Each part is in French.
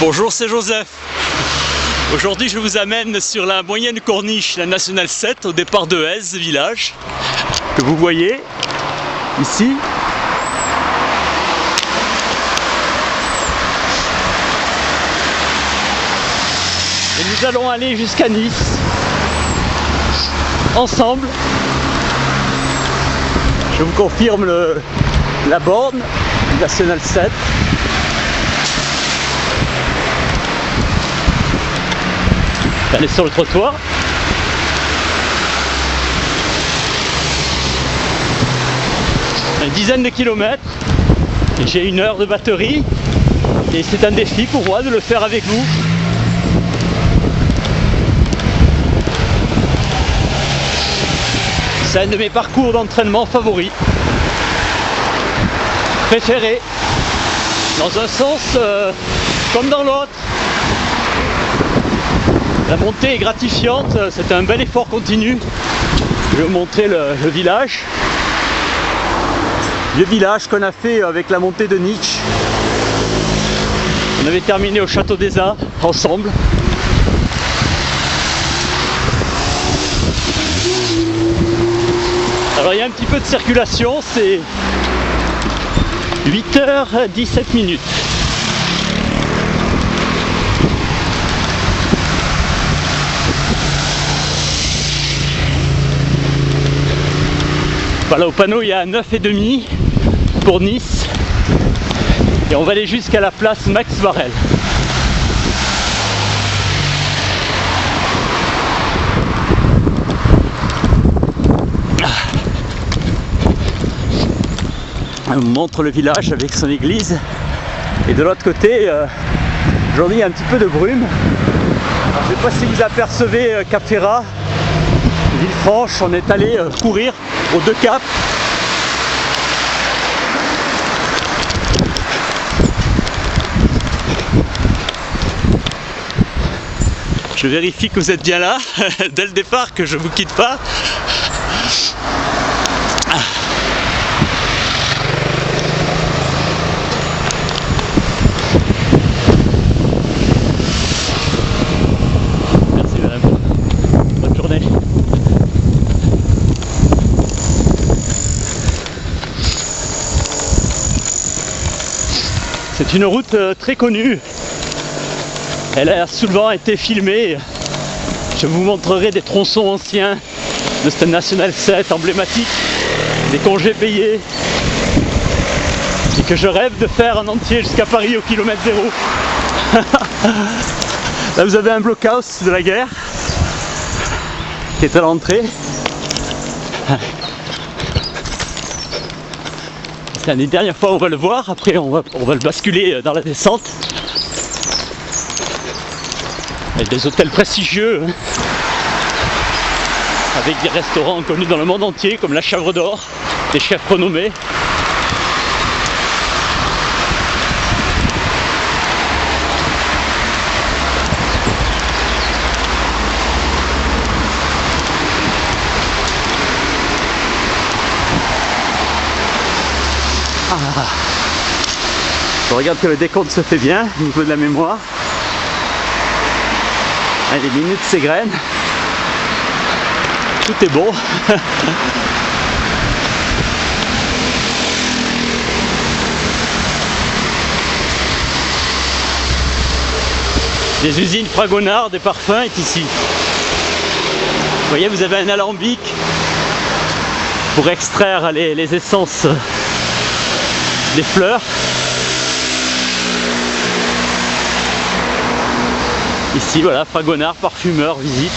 Bonjour, c'est Joseph. Aujourd'hui, je vous amène sur la moyenne corniche, la nationale 7, au départ de Hez, village, que vous voyez ici. Et nous allons aller jusqu'à Nice, ensemble. Je vous confirme la borne, nationale 7. Elle est sur le trottoir. Une dizaine de kilomètres. J'ai 1 heure de batterie. Et c'est un défi pour moi de le faire avec vous. C'est un de mes parcours d'entraînement favoris. Préférés. Dans un sens comme dans l'autre. La montée est gratifiante, c'est un bel effort continu. Je vais vous montrer le village. Le village qu'on a fait avec la montée de Nietzsche. On avait terminé au Château des Arts ensemble. Alors il y a un petit peu de circulation, c'est 8h17. Voilà, au panneau il y a 9,5 pour Nice et on va aller jusqu'à la place Max Varel. On vous montre le village avec son église et de l'autre côté aujourd'hui il y a un petit peu de brume. Alors, je ne sais pas si vous apercevez Cap Ferrat, Villefranche, on est allé courir aux 2 caps. Je vérifie que vous êtes bien là dès le départ, que je ne vous quitte pas. Merci madame. Bonne journée. C'est une route très connue. Elle a souvent été filmée. Je vous montrerai des tronçons anciens de cette nationale 7 emblématique, des congés payés, et que je rêve de faire en entier jusqu'à Paris au kilomètre 0. Là vous avez un blockhouse de la guerre qui est à l'entrée. C'est une des dernières fois où on va le voir, après on va le basculer dans la descente. Avec des hôtels prestigieux, avec des restaurants connus dans le monde entier comme la Chèvre d'Or, des chefs renommés. Je regarde que le décompte se fait bien au niveau de la mémoire. Les minutes s'égrènent. Tout est bon. Des usines Fragonard, des parfums est ici. Vous voyez, vous avez un alambic pour extraire les essences des fleurs. Ici, voilà, Fragonard, parfumeur, visite.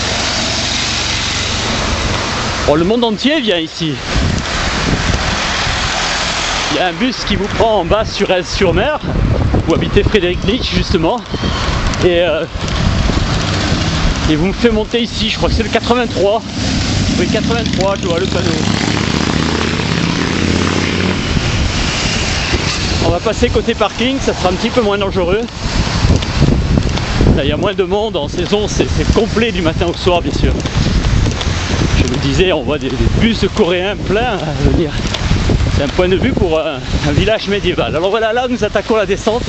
Bon, le monde entier vient ici. Il y a un bus qui vous prend en bas sur Hez-sur-Mer, où habitait Frédéric Nietzsche, justement. Et vous me faites monter ici, je crois que c'est le 83. Oui, 83, je vois le panneau. On va passer côté parking, ça sera un petit peu moins dangereux. Là, il y a moins de monde en saison, c'est complet du matin au soir, bien sûr. Je me disais, on voit des bus coréens pleins à venir. C'est un point de vue pour un village médiéval. Alors voilà, là nous attaquons la descente.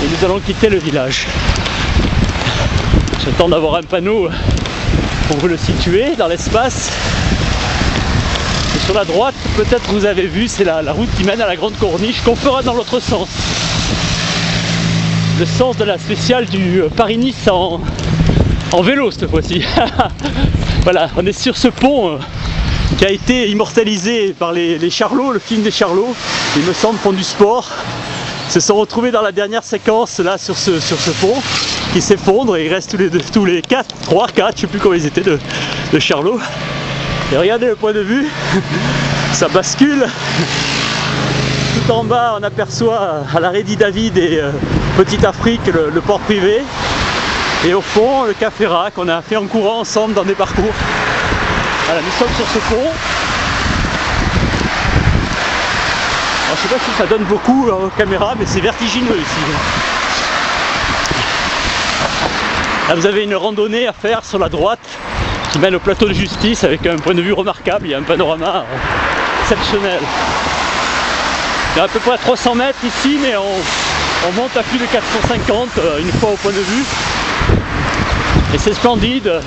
et nous allons quitter le village. J'attends d'avoir un panneau pour vous le situer dans l'espace. Et sur la droite, peut-être vous avez vu, c'est la route qui mène à la Grande Corniche qu'on fera dans l'autre sens. Le sens de la spéciale du Paris-Nice en vélo cette fois-ci. Voilà, on est sur ce pont qui a été immortalisé par les Charlots, le film des Charlots, il me semble, Pont du Sport. Ils se sont retrouvés dans la dernière séquence là sur ce pont qui s'effondre et il reste tous les 3, 4, je sais plus combien ils étaient de Charlots. Et regardez le point de vue, ça bascule. Tout en bas on aperçoit à la Redi David et Petite Afrique le port privé. Et au fond le Café Rack qu'on a fait en courant ensemble dans des parcours. Voilà, nous sommes sur ce pont. Alors, je sais pas si ça donne beaucoup aux caméras, mais c'est vertigineux ici. Là vous avez une randonnée à faire sur la droite qui mène au plateau de justice avec un point de vue remarquable, il y a un panorama exceptionnel. Il y a à peu près 300 mètres ici, mais on monte à plus de 450 une fois au point de vue. Et c'est splendide.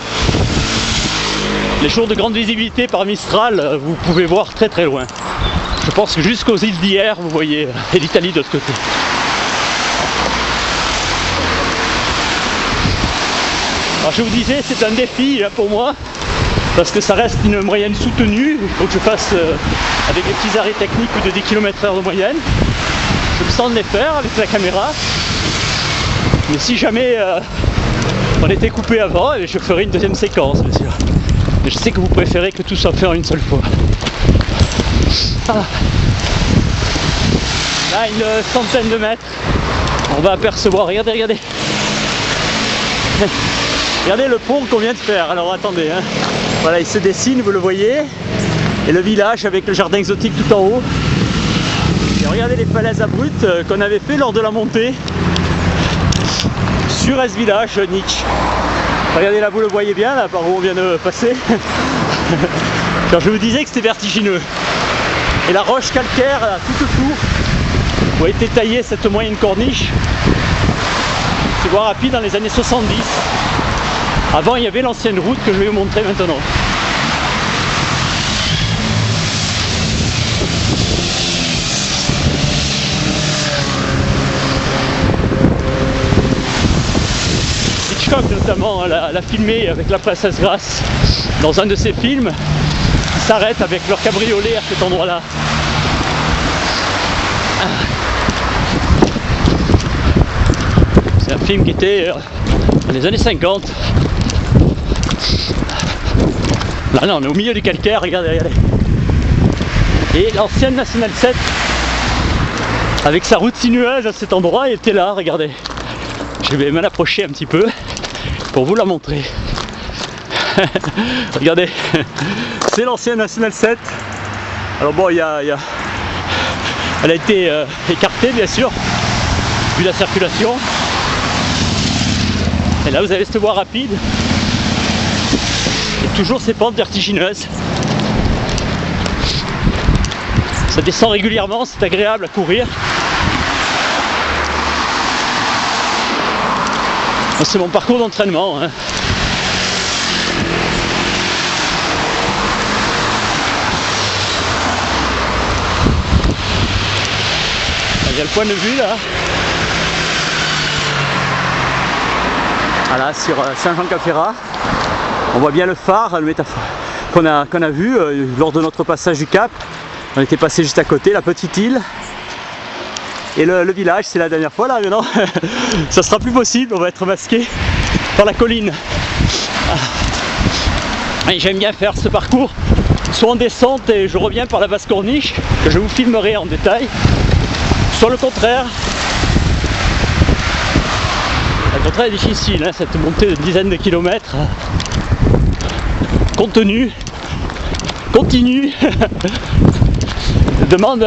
Les jours de grande visibilité par Mistral, vous pouvez voir très très loin. Je pense que jusqu'aux îles d'hier, vous voyez, et l'Italie de l'autre côté. Alors je vous disais, c'est un défi là, pour moi, parce que ça reste une moyenne soutenue. Il faut que je fasse avec des petits arrêts techniques de 10 km/h de moyenne. Je me sens de les faire avec la caméra. Mais si jamais on était coupé avant, je ferai une deuxième séquence, bien sûr. Mais je sais que vous préférez que tout soit fait en une seule fois. Ah. Là, une centaine de mètres, on va apercevoir, regardez. Regardez le pont qu'on vient de faire. Alors attendez, hein. Voilà, il se dessine, vous le voyez. Et le village avec le jardin exotique tout en haut. Et regardez les falaises abruptes qu'on avait fait lors de la montée sur ce village Nietzsche. Regardez là, vous le voyez bien, là par où on vient de passer. Car je vous disais que c'était vertigineux. Et la roche calcaire tout autour où a été taillée cette moyenne corniche, c'est voie rapide dans les années 70. Avant il y avait l'ancienne route que je vais vous montrer maintenant. Hitchcock notamment l'a filmé avec la princesse Grace dans un de ses films. Ils s'arrêtent avec leur cabriolet à cet endroit-là. C'est un film qui était dans les années 50. Là, non, on est au milieu du calcaire, regardez. Et l'ancienne National 7, avec sa route sinueuse à cet endroit, elle était là, regardez. Je vais m'en approcher un petit peu pour vous la montrer. Regardez, c'est l'ancienne National 7. Alors bon, elle a été écartée bien sûr, vu la circulation. Et là vous avez cette voie rapide. Et toujours ces pentes vertigineuses. Ça descend régulièrement, c'est agréable à courir. C'est mon parcours d'entraînement. Hein. Il y a le point de vue là. Voilà, sur Saint-Jean-Cap-Ferrat. On voit bien le phare, le métaphore qu'on a vu lors de notre passage du Cap. On était passé juste à côté, la petite île. Et le village, c'est la dernière fois là, mais non, ça sera plus possible, on va être masqué par la colline. J'aime bien faire ce parcours, soit en descente et je reviens par la basse corniche, que je vous filmerai en détail, soit le contraire. Le contraire est difficile, hein, cette montée de dizaines de kilomètres, contenue, continue, demande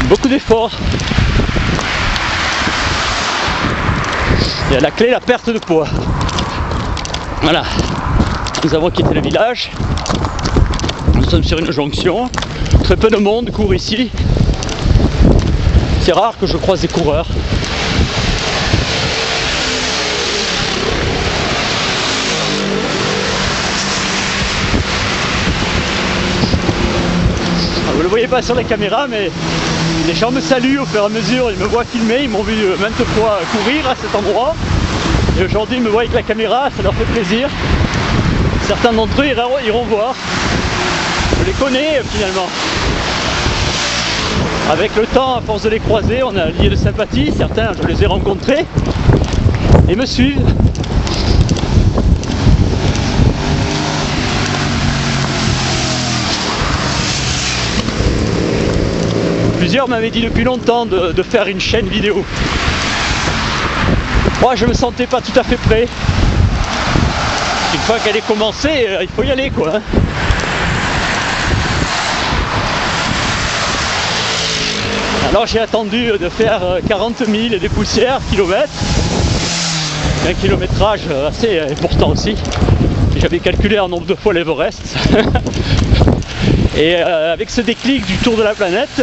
beaucoup d'efforts. Et à la clé, la perte de poids. Voilà, nous avons quitté le village. Nous sommes sur une jonction. Très peu de monde court ici. C'est rare que je croise des coureurs. le voyez pas sur la caméra, mais les gens me saluent au fur et à mesure, ils me voient filmer, ils m'ont vu maintes fois courir à cet endroit. Et aujourd'hui ils me voient avec la caméra, ça leur fait plaisir. Certains d'entre eux iront voir. Je les connais finalement. Avec le temps, à force de les croiser, on a lié de sympathie. Certains, je les ai rencontrés et me suivent. Plusieurs m'avaient dit depuis longtemps de faire une chaîne vidéo. Moi, je me sentais pas tout à fait prêt. Une fois qu'elle est commencée, il faut y aller, quoi. Alors j'ai attendu de faire 40 000 et des poussières kilomètres. Un kilométrage assez important aussi. J'avais calculé un nombre de fois l'Everest. Et avec ce déclic du tour de la planète,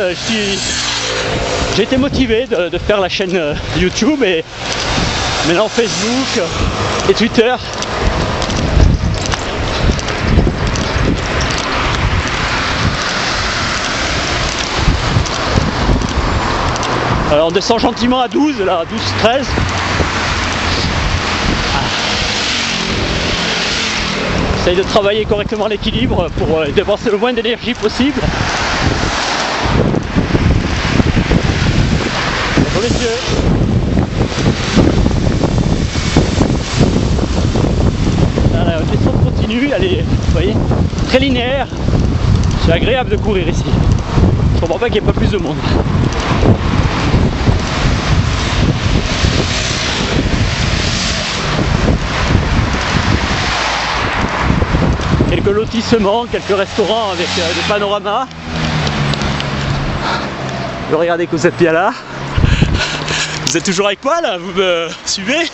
j'ai été motivé de faire la chaîne YouTube et maintenant Facebook et Twitter. Alors on descend gentiment à 12, là, 12, 13. J'essaye de travailler correctement l'équilibre pour dépenser le moins d'énergie possible. Bonjour messieurs. La descente continue, elle est, vous voyez, très linéaire. C'est agréable de courir ici. Je comprends pas qu'il n'y ait pas plus de monde. Quelques lotissements, quelques restaurants avec des panoramas. Je regardez que vous êtes bien là. Vous êtes toujours avec moi là? Vous me suivez?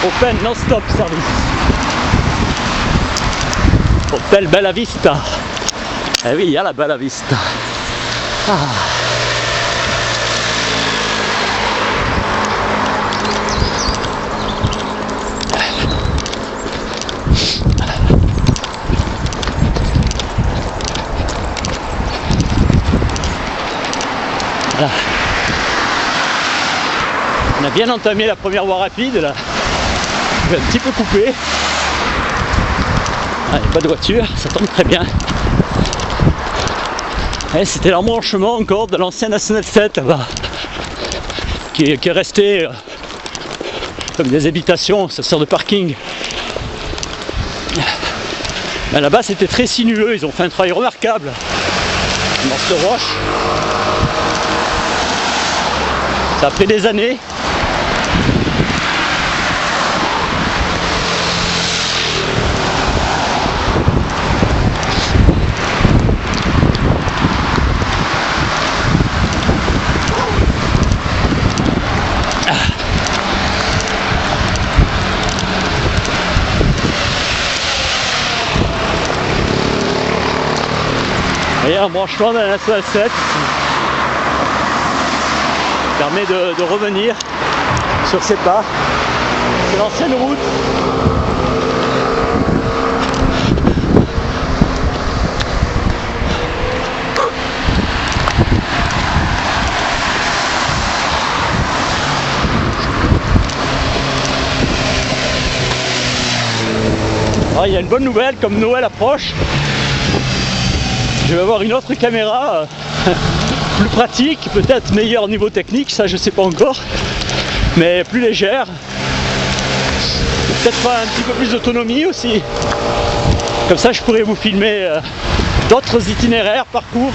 Open non-stop service. Hôtel Bella Vista. Eh oui, il y a la Bella Vista. Ah. Voilà. On a bien entamé la première voie rapide là. Je vais un petit peu couper. Ah, il n'y a pas de voiture, ça tombe très bien. C'était l'embranchement encore de l'ancien National 7 là-bas, qui est resté comme des habitations, ça sert de parking. Mais là-bas c'était très sinueux, ils ont fait un travail remarquable dans cette roche. Ça a pris des années. Et un branchement de la National 7 permet de revenir sur ses pas. C'est l'ancienne route. Ah, il y a une bonne nouvelle, comme Noël approche. Je vais avoir une autre caméra plus pratique, peut-être meilleure niveau technique, ça je sais pas encore, mais plus légère. Peut-être pas un petit peu plus d'autonomie aussi. Comme ça je pourrais vous filmer d'autres itinéraires, parcours.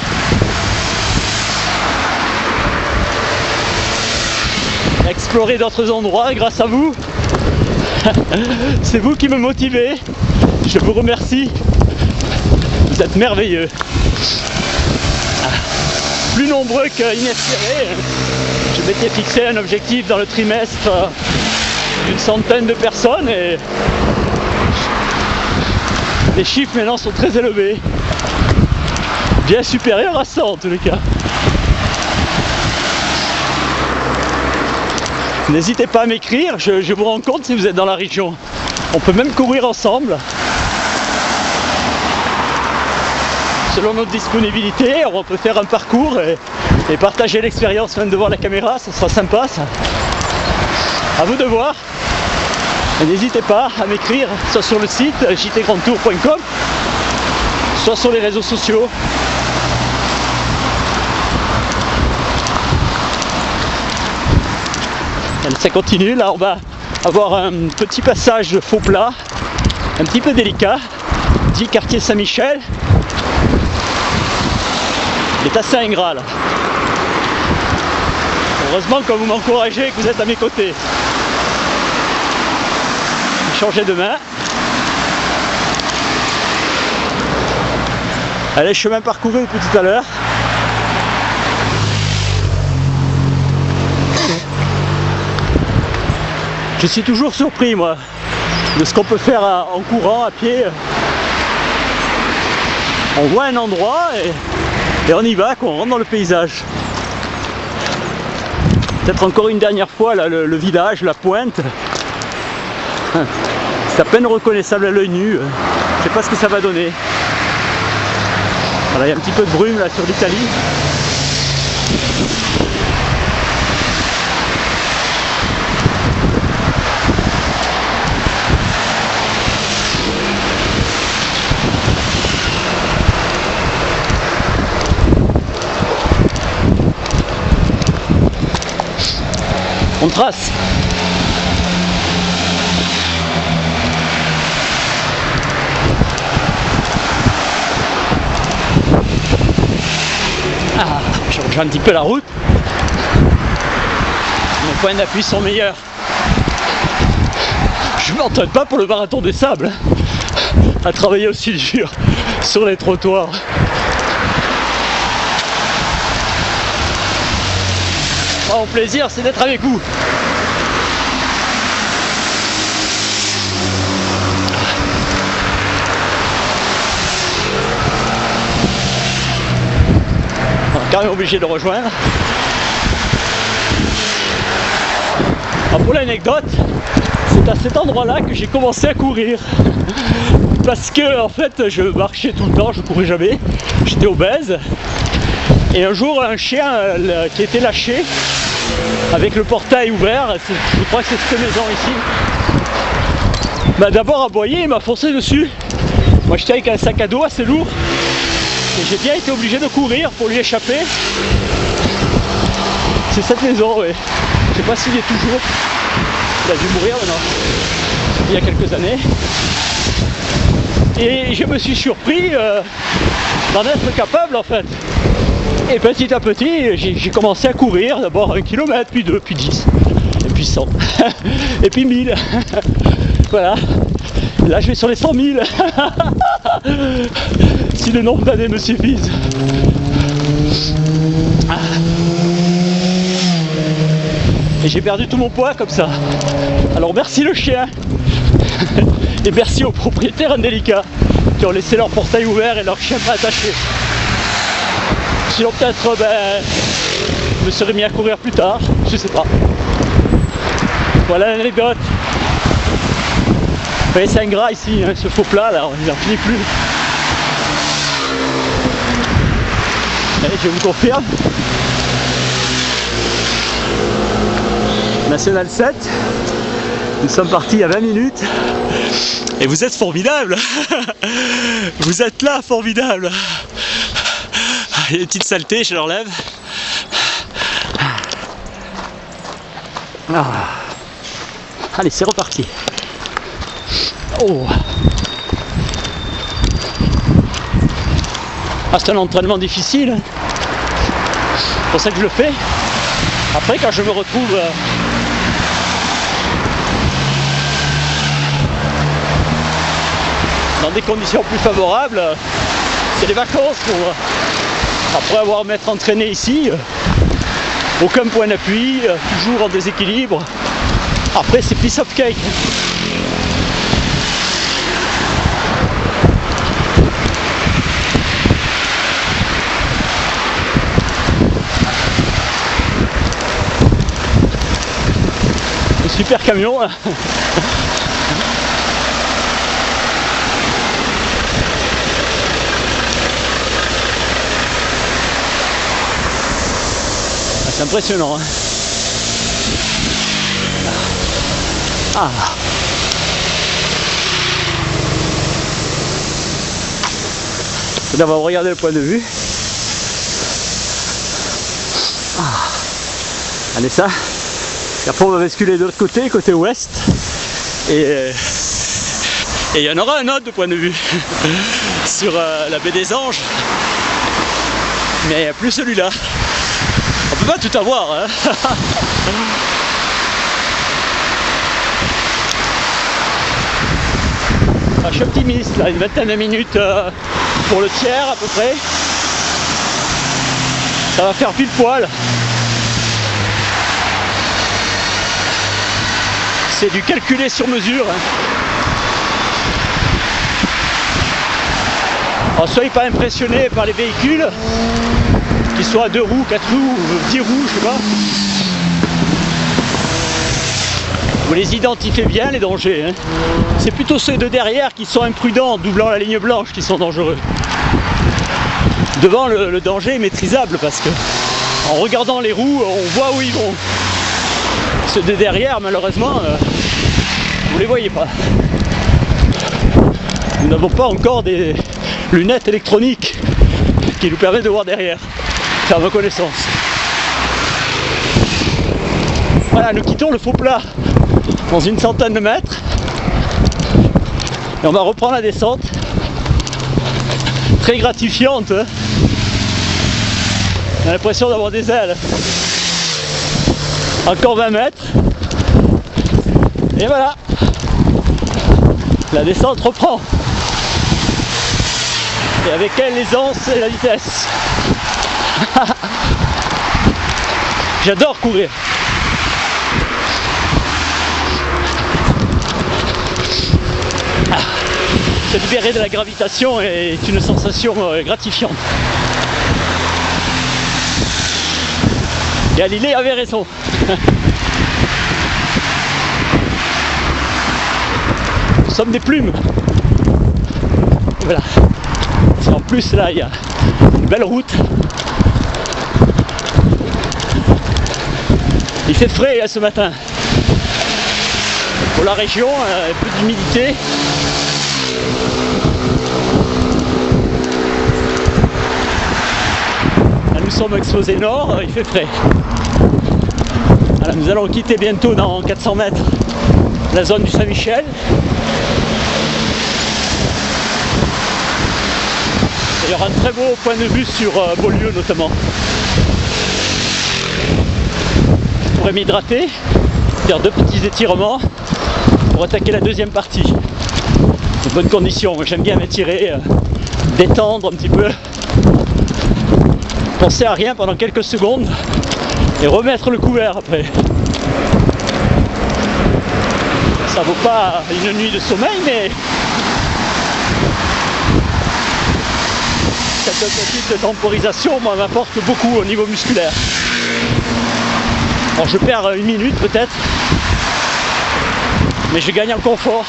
Explorer d'autres endroits grâce à vous. C'est vous qui me motivez. Je vous remercie. Vous êtes merveilleux. Plus nombreux qu'inespérés. Je m'étais fixé un objectif dans le trimestre d'une centaine de personnes et les chiffres maintenant sont très élevés. Bien supérieurs à 100 en tous les cas. N'hésitez pas à m'écrire, je vous rends compte si vous êtes dans la région. On peut même courir ensemble. Selon notre disponibilité, on peut faire un parcours et partager l'expérience même devant la caméra, ça sera sympa ça. À vous de voir. Et n'hésitez pas à m'écrire, soit sur le site jtgrandtour.com, soit sur les réseaux sociaux. Ça continue, là on va avoir un petit passage de faux plat, un petit peu délicat, dit quartier Saint-Michel. Il est assez ingrat là. Heureusement que vous m'encouragez et que vous êtes à mes côtés. Je vais changer de main. Allez, chemin parcouru depuis tout à l'heure. Je suis toujours surpris moi de ce qu'on peut faire en courant, à pied. On voit un endroit et on y va, on rentre dans le paysage. Peut-être encore une dernière fois là, le village, la pointe. C'est à peine reconnaissable à l'œil nu. Je sais pas ce que ça va donner. Voilà, il y a un petit peu de brume là sur l'Italie. On trace. Ah, je rejoins un petit peu la route. Mes points d'appui sont meilleurs. Je ne m'entraîne pas pour le marathon des sables, à travailler aussi dur sur les trottoirs. Mon plaisir, c'est d'être avec vous. On est quand même obligé de rejoindre. Alors pour l'anecdote, c'est à cet endroit-là que j'ai commencé à courir. Parce que en fait, je marchais tout le temps, je courais jamais. J'étais obèse. Et un jour, un chien qui était lâché, avec le portail ouvert, je crois que c'est cette maison ici, m'a d'abord aboyé et m'a foncé dessus. Moi j'étais avec un sac à dos assez lourd et j'ai bien été obligé de courir pour lui échapper. C'est cette maison, oui. Je sais pas s'il est toujours. Il a dû mourir maintenant, il y a quelques années. Et je me suis surpris d'en être capable en fait. Et petit à petit, j'ai commencé à courir, d'abord 1 kilomètre, puis 2, puis 10, et puis 100, et puis 1000. Voilà. Là, je vais sur les 100 000. Si le nombre d'années me suffisent. Et j'ai perdu tout mon poids comme ça. Alors merci le chien. Et merci aux propriétaires indélicats qui ont laissé leur portail ouvert et leur chien pas attaché. Sinon peut-être je me serais mis à courir plus tard, je sais pas. Voilà l'anecdote. Vous voyez, c'est ingrat ici, hein, ce faux plat là, il n'en finit plus. Allez, je vous confirme. National 7. Nous sommes partis il y a 20 minutes. Et vous êtes formidables. Vous êtes là, formidable. Il y a des petites saletés, je l'enlève. Ah. Allez, c'est reparti. Oh. Ah, c'est un entraînement difficile. C'est pour ça que je le fais. Après, quand je me retrouve dans des conditions plus favorables, c'est les vacances pour moi. Après avoir m'être entraîné ici, aucun point d'appui, toujours en déséquilibre. Après c'est piece of cake. Super camion. Ah, c'est impressionnant. Hein. Ah. On va regarder le point de vue. Ah. Allez ça. Et après on va basculer de l'autre côté, côté ouest. Et il y en aura un autre de point de vue sur la baie des Anges. Mais plus celui-là. On peut pas tout avoir. Hein. Je suis optimiste là, une vingtaine de minutes pour le tiers à peu près. Ça va faire pile poil. C'est du calculé sur mesure. Hein. Alors soyez pas impressionnés par les véhicules, qu'ils soient à 2 roues, 4 roues, 10 roues, je sais pas. Vous les identifiez bien les dangers. Hein. C'est plutôt ceux de derrière qui sont imprudents en doublant la ligne blanche qui sont dangereux. Devant le danger est maîtrisable parce que en regardant les roues on voit où ils vont. Ceux de derrière malheureusement vous les voyez pas. Nous n'avons pas encore des lunettes électroniques qui nous permettent de voir derrière. C'est à ma connaissance. Voilà, nous quittons le faux plat dans une centaine de mètres et on va reprendre la descente très gratifiante. Hein. On a l'impression d'avoir des ailes. Encore 20 mètres et voilà, la descente reprend et avec elle l'aisance et la vitesse. J'adore courir. Se libérer de la gravitation est une sensation gratifiante. Galilée avait raison. Nous sommes des plumes. Voilà. Et en plus là il y a une belle route. Il fait frais ce matin. Pour la région, un peu d'humidité. Là, nous sommes exposés nord, il fait frais. Voilà, nous allons quitter bientôt dans 400 mètres la zone du Saint-Michel. Il y aura un très beau point de vue sur Beaulieu notamment. Je pourrais m'hydrater, faire 2 petits étirements pour attaquer la deuxième partie. De bonnes conditions, moi j'aime bien m'étirer, détendre un petit peu, penser à rien pendant quelques secondes et remettre le couvert après. Ça vaut pas une nuit de sommeil, mais cette petite temporisation m'apporte beaucoup au niveau musculaire. Alors je perds 1 minute peut-être, mais je gagne en confort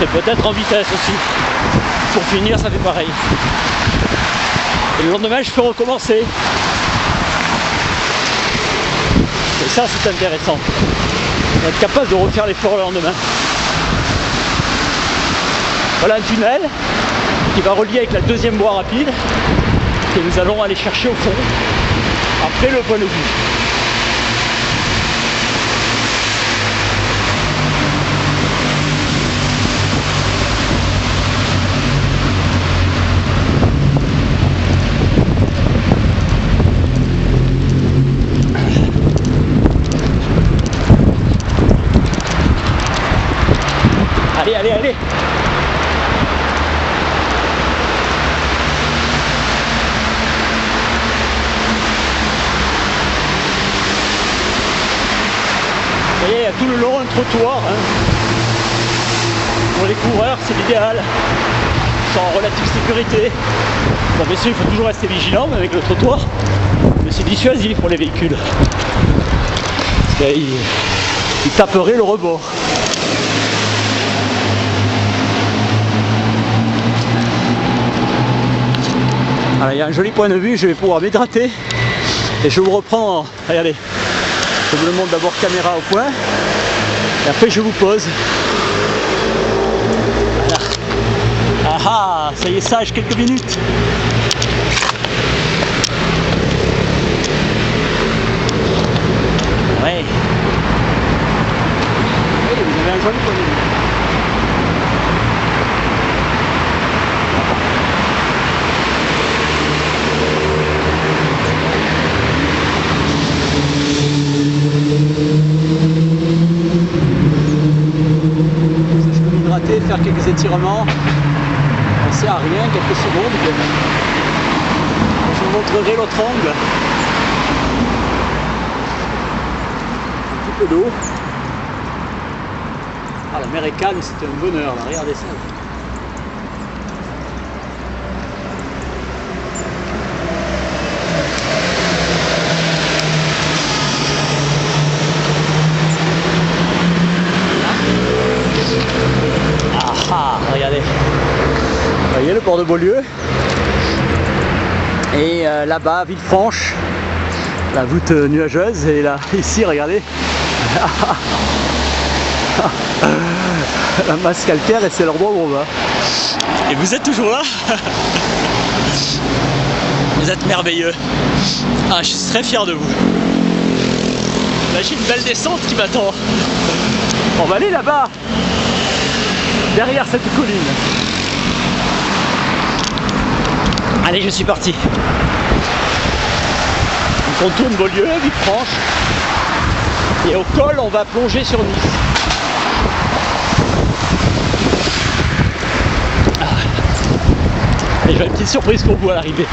et peut-être en vitesse aussi. Pour finir ça fait pareil. Et le lendemain je peux recommencer. Et ça c'est intéressant. Être capable de refaire l'effort le lendemain. Voilà un tunnel qui va relier avec la deuxième voie rapide que nous allons aller chercher au fond après le point de vue. Allez, allez, allez! Vous voyez, il y a tout le long un trottoir. Hein. Pour les coureurs, c'est l'idéal. Ils sont en relative sécurité. Bon, bien sûr, il faut toujours rester vigilant avec le trottoir, mais c'est dissuasif pour les véhicules. Parce qu'ils qui taperait le rebord. Alors, il y a un joli point de vue, je vais pouvoir m'hydrater et je vous reprends. Regardez, je vous le montre d'abord caméra au point et après je vous pose. Voilà. Ah ah, ça y est, sage, quelques minutes. Ouais. Oui, vous avez un joli point de vue. Je peux m'hydrater, faire quelques étirements, penser à rien, quelques secondes. Je vous montrerai l'autre angle. Un petit peu d'eau. Ah, la mer est calme, c'est un bonheur là, regardez ça. Ah, regardez. Vous voyez le port de Beaulieu. Et là-bas, Villefranche, la voûte nuageuse. Et là, ici, regardez. La masse calcaire et c'est l'endroit où on va. Et vous êtes toujours là. Vous êtes merveilleux. Ah, je suis très fier de vous. Là, j'ai une belle descente qui m'attend. On va aller là-bas, derrière cette colline. Allez, je suis parti. On contourne Beaulieu, Villefranche. Et au col, on va plonger sur Nice. Et j'ai une petite surprise pour vous à l'arrivée.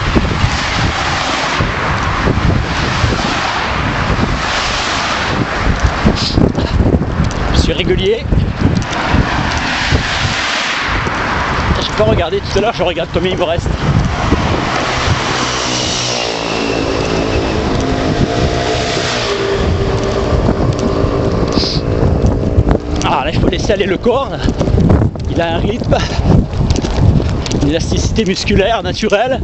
Je suis régulier. Je peux pas regarder tout à l'heure, je regarde combien il me reste. Ah là, il faut laisser aller le corps. Il a un rythme, une élasticité musculaire naturelle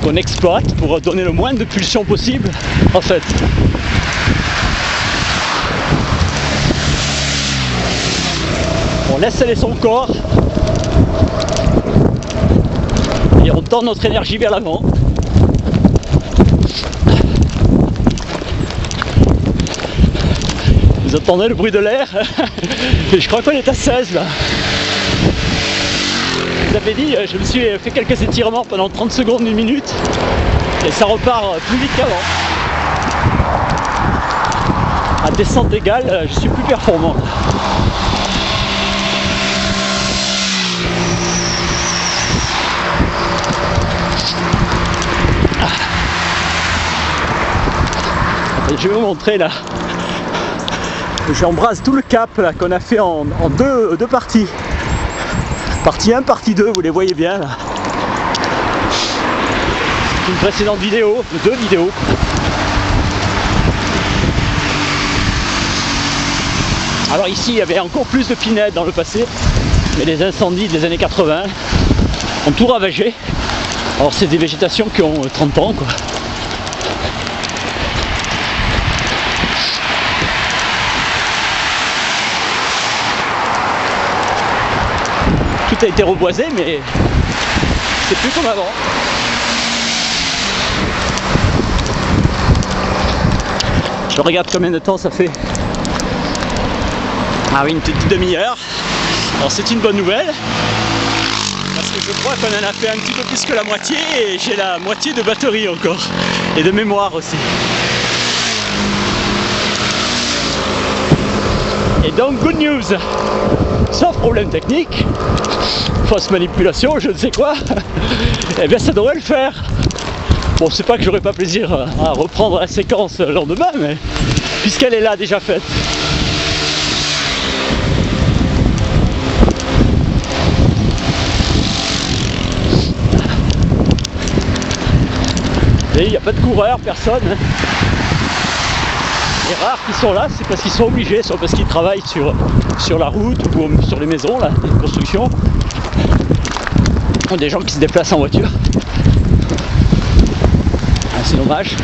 qu'on exploite pour donner le moins de pulsions possible en fait. On laisse aller son corps et on tend notre énergie vers l'avant. Vous entendez le bruit de l'air? Je crois qu'on est à 16 là. Je vous avais dit, je me suis fait quelques étirements pendant 30 secondes, une minute, et ça repart plus vite qu'avant. À descente égale, je suis plus performant. Je vais vous montrer là. J'embrasse tout le cap là qu'on a fait en deux parties. Partie 1, partie 2, vous les voyez bien là. C'est une précédente vidéo, 2 vidéos. Alors ici il y avait encore plus de pinèdes dans le passé, mais les incendies des années 80 ont tout ravagé. Alors c'est des végétations qui ont 30 ans quoi. Tout a été reboisé, mais c'est plus comme avant. Je regarde combien de temps ça fait. Ah oui, une petite demi-heure. Alors c'est une bonne nouvelle, parce que je crois qu'on en a fait un petit peu plus que la moitié, et j'ai la moitié de batterie encore, et de mémoire aussi. Et donc, good news, sauf problème technique, fausse manipulation, je ne sais quoi, et bien ça devrait le faire. Bon, c'est pas que j'aurais pas plaisir à reprendre la séquence le lendemain, mais puisqu'elle est là déjà faite. Et il n'y a pas de coureur, personne. Les rares qui sont là, c'est parce qu'ils sont obligés, soit parce qu'ils travaillent sur la route ou sur les maisons, là, les constructions. Ou des gens qui se déplacent en voiture. Ah, c'est dommage.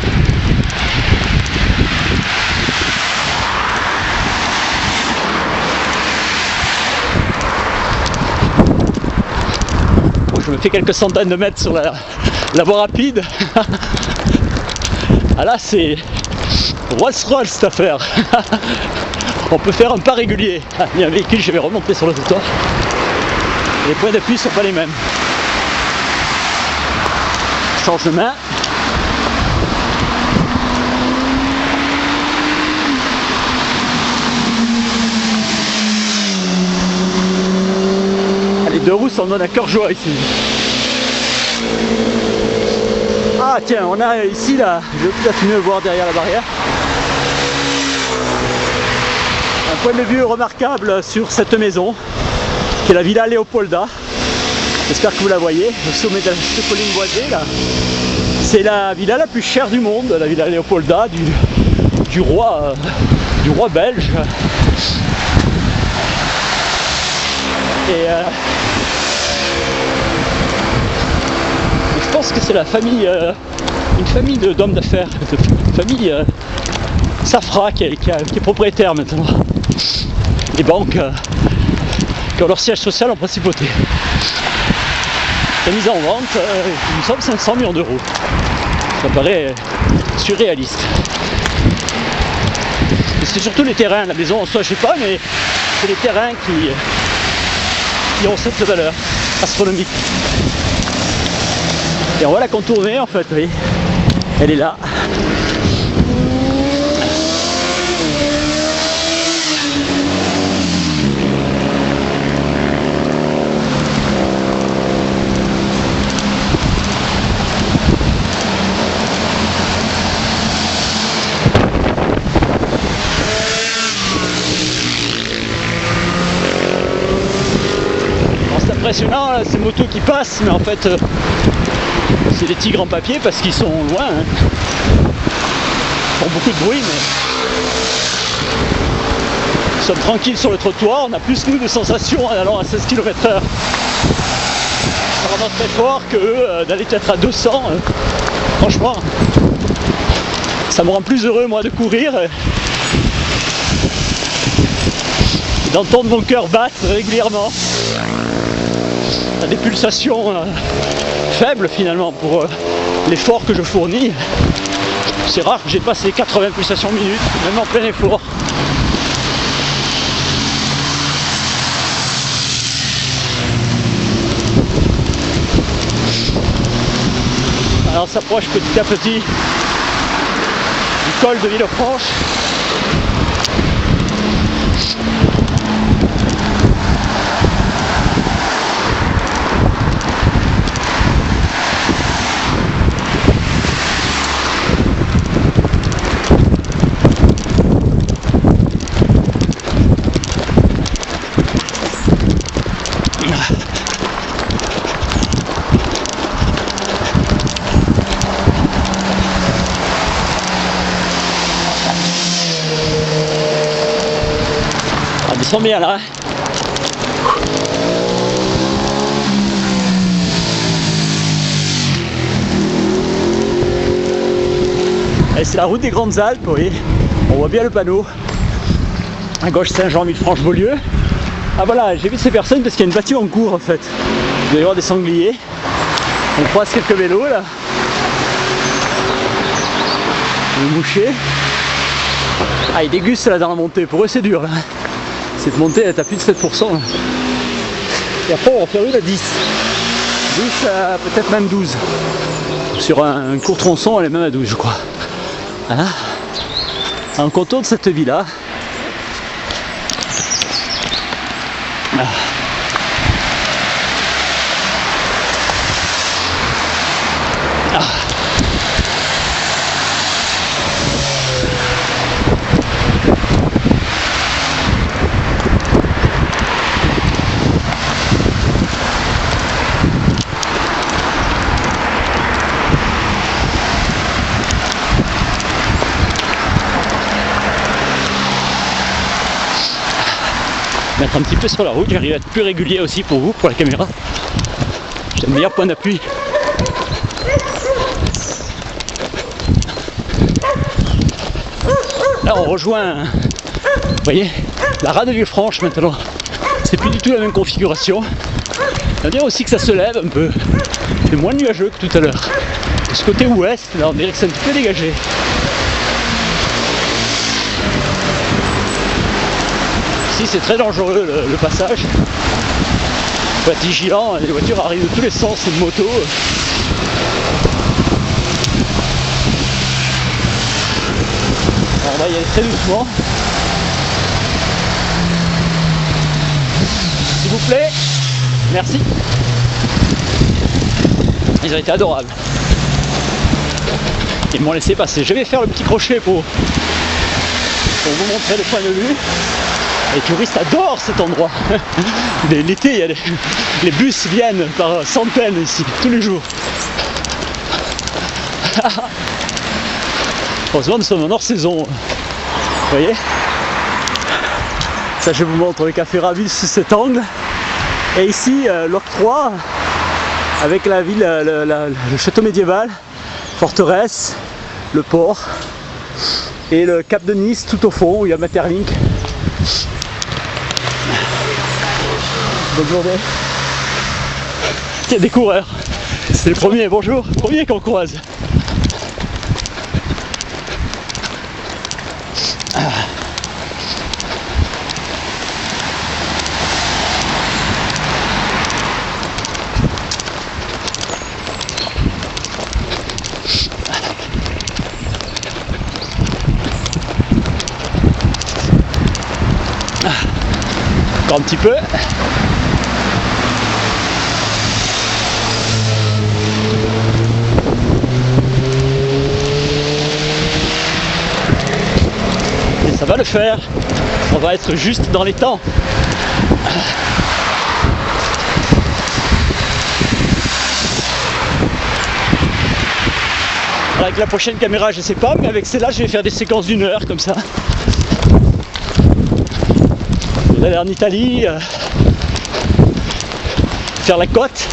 Bon, je me fais quelques centaines de mètres sur la voie rapide. Ah là, c'est Rolls-Royce cette affaire. On peut faire un pas régulier. Ah, il y a un véhicule, je vais remonter sur le trottoir. Les points d'appui ne sont pas les mêmes. Change de main. Les deux roues s'en donnent à cœur joie ici. Ah tiens, on a ici là, je vais peut-être mieux voir derrière la barrière. Un point de vue remarquable sur cette maison, qui est la Villa Leopolda. J'espère que vous la voyez, au sommet de cette colline boisée là. C'est la villa la plus chère du monde, la Villa Leopolda du roi belge. Et je pense que c'est la famille, une famille d'hommes d'affaires, une famille Safra qui est propriétaire maintenant. Des banques qui ont leur siège social en principauté. C'est mise en vente, nous sommes 500 millions d'euros. Ça paraît surréaliste. Et c'est surtout les terrains, la maison en soi, je sais pas, mais c'est les terrains qui ont cette valeur astronomique. Et on va la contourner en fait, oui. Elle est là. C'est impressionnant là, ces motos qui passent, mais en fait c'est des tigres en papier parce qu'ils sont loin. Hein. Ils font beaucoup de bruit, mais nous sommes tranquilles sur le trottoir. On a plus nous de sensations en allant à 16 km/h. C'est vraiment très fort que eux d'aller peut-être à 200. Franchement, ça me rend plus heureux moi de courir. D'entendre mon cœur battre régulièrement. À des pulsations faibles finalement pour l'effort que je fournis. C'est rare que j'ai passé 80 pulsations minutes, même en plein effort. Alors on s'approche petit à petit du col de Villefranche. Ils sont bien là. Et c'est la route des Grandes Alpes, oui. On voit bien le panneau. À gauche Saint-Jean-Villefranche-Beaulieu. Ah voilà, j'ai vu ces personnes parce qu'il y a une battue en cours en fait. Il doit y avoir des sangliers. On croise quelques vélos là. Le boucher. Ah, ils dégustent là dans la montée. Pour eux c'est dur là. Cette montée elle est à plus de 7%. Là. Et après on va faire une à 10. 10 à peut-être même 12. Sur un court tronçon elle est même à 12 je crois. Voilà. En contour de cette villa. Ah. Ah. mettre un petit peu sur la route, j'arrive à être plus régulier aussi pour vous, pour la caméra. J'ai le meilleur point d'appui. Là on rejoint, vous voyez, la rade de Villefranche maintenant. C'est plus du tout la même configuration. On va dire aussi que ça se lève un peu. C'est moins nuageux que tout à l'heure. De ce côté ouest, là on dirait que c'est un petit peu dégagé. Ici c'est très dangereux le passage. Il faut être vigilant, les voitures arrivent de tous les sens, c'est une moto. Alors on va y aller très doucement. S'il vous plaît, merci. Ils ont été adorables. Ils m'ont laissé passer. Je vais faire le petit crochet pour vous montrer le point de vue. Les touristes adorent cet endroit. L'été, il y a les bus viennent par centaines ici, tous les jours. Heureusement, nous sommes en hors saison. Vous voyez? Ça, je vous montre le café Ravi sous cet angle. Et ici, l'octroi, avec la ville, le château médiéval, forteresse, le port et le cap de Nice tout au fond où il y a Maeterlinck. Bonne journée. Il y a des coureurs. C'est le premier, bonjour, premier qu'on croise. Encore un petit peu. Et ça va le faire. On va être juste dans les temps. Alors avec la prochaine caméra, je sais pas, mais avec celle-là, je vais faire des séquences d'1 heure comme ça. Aller en Italie, faire la côte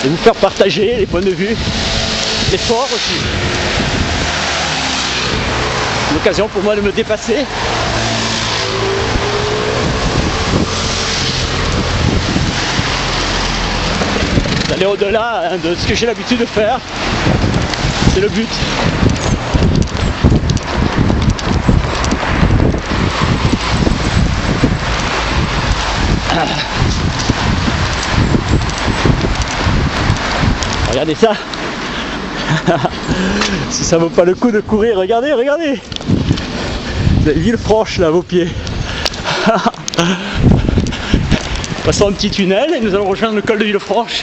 et vous faire partager les points de vue, les forts aussi. Une occasion pour moi de me dépasser. D'aller au-delà de ce que j'ai l'habitude de faire. C'est le but. Regardez ça. Si ça vaut pas le coup de courir, regardez, regardez. Vous avez Villefranche là à vos pieds. Passons un petit tunnel et nous allons rejoindre le col de Villefranche.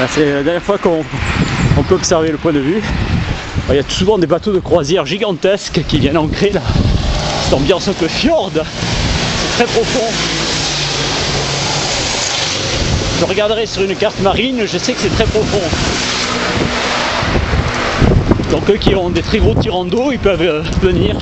C'est la dernière fois qu'on peut observer le point de vue. Il y a souvent des bateaux de croisière gigantesques qui viennent ancrer là. Cette ambiance un peu fjord, c'est très profond. Je regarderai sur une carte marine, je sais que c'est très profond. Donc eux qui ont des très gros tirants d'eau, ils peuvent venir.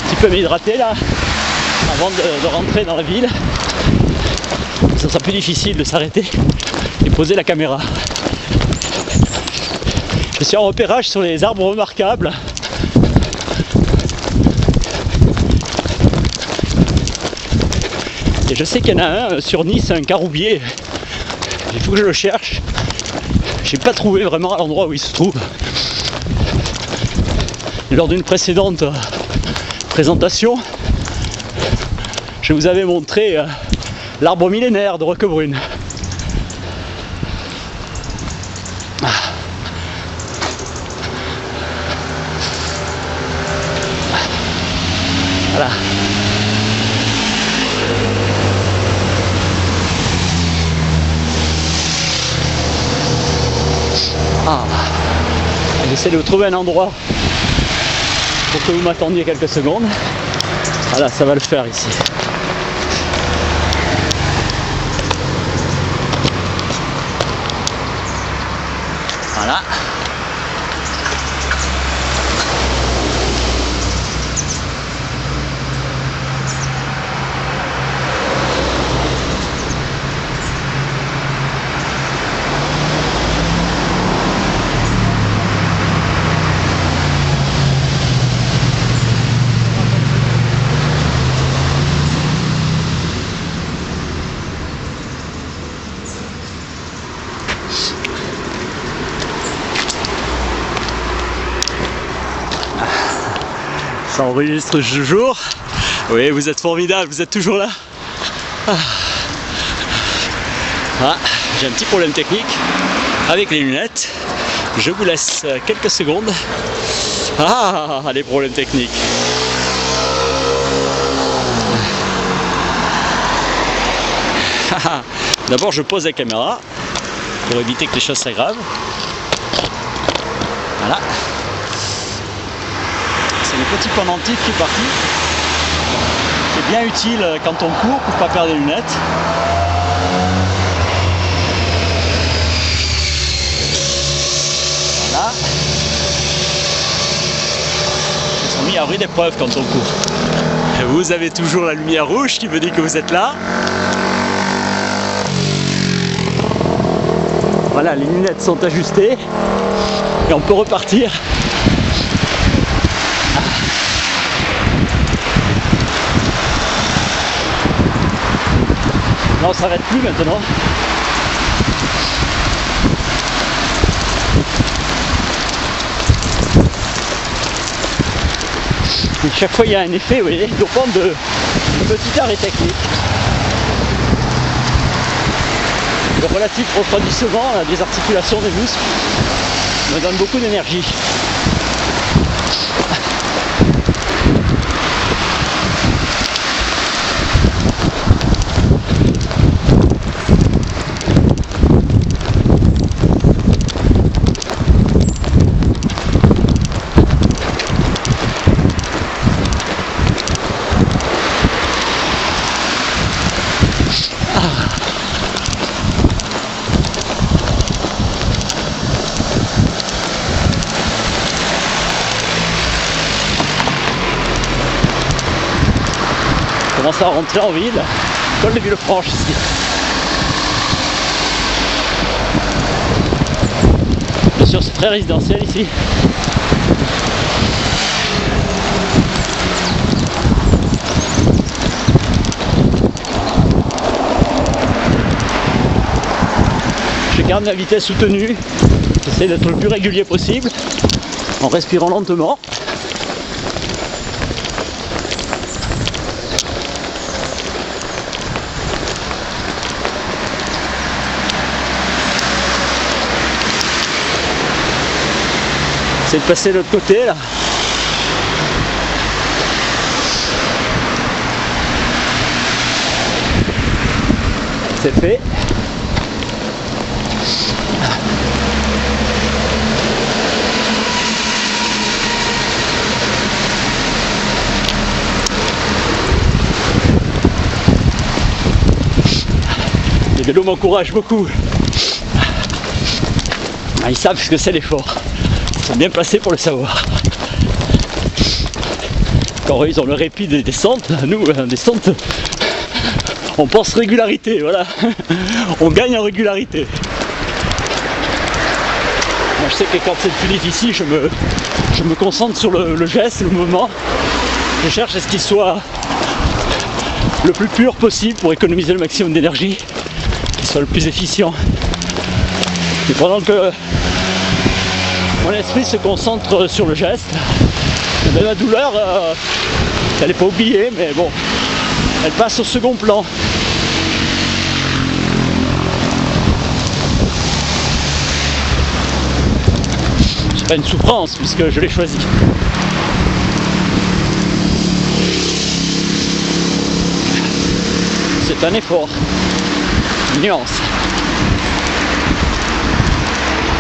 Je peux m'hydrater là avant de rentrer dans la ville. Ça sera plus difficile de s'arrêter et poser la caméra. Je suis en repérage sur les arbres remarquables. Et je sais qu'il y en a un sur Nice, un caroubier. Il faut que je le cherche. J'ai pas trouvé vraiment à l'endroit où il se trouve. Et lors d'une précédente présentation, je vous avais montré l'arbre millénaire de Roquebrune. Voilà. J'essaie de trouver un endroit pour que vous m'attendiez quelques secondes. Voilà, ça va le faire ici. Voilà. Ça enregistre toujours. Oui, vous êtes formidable, vous êtes toujours là. J'ai un petit problème technique avec les lunettes. Je vous laisse quelques secondes. Les problèmes techniques. D'abord, je pose la caméra pour éviter que les choses s'aggravent. Voilà. C'est le petit pendentif qui est parti. C'est bien utile quand on court pour ne pas perdre les lunettes. Voilà. Ils sont mis à rude épreuve quand on court. Vous avez toujours la lumière rouge qui me dit que vous êtes là. Voilà, les lunettes sont ajustées et on peut repartir. Là, on s'arrête plus maintenant. Et chaque fois il y a un effet, vous voyez, dopant de petit arrêt technique. Le relatif refroidissement des articulations des muscles me donne beaucoup d'énergie. On commence à rentrer en ville, col de Villefranche ici. Bien sûr, c'est très résidentiel ici. Je garde la vitesse soutenue, j'essaie d'être le plus régulier possible en respirant lentement. C'est de passer de l'autre côté là. C'est fait. Les vélos m'encouragent beaucoup. Ils savent ce que c'est l'effort. Ils sont bien placés pour le savoir. Quand ils ont le répit des descentes, nous, en descente, on pense régularité, voilà. On gagne en régularité. Moi, je sais que quand c'est plus difficile, je me concentre sur le geste, le mouvement. Je cherche à ce qu'il soit le plus pur possible pour économiser le maximum d'énergie, qu'il soit le plus efficient. Et pendant que mon esprit se concentre sur le geste, la douleur, elle n'est pas oubliée, mais bon, elle passe au second plan. C'est pas une souffrance puisque je l'ai choisi. C'est un effort, une nuance.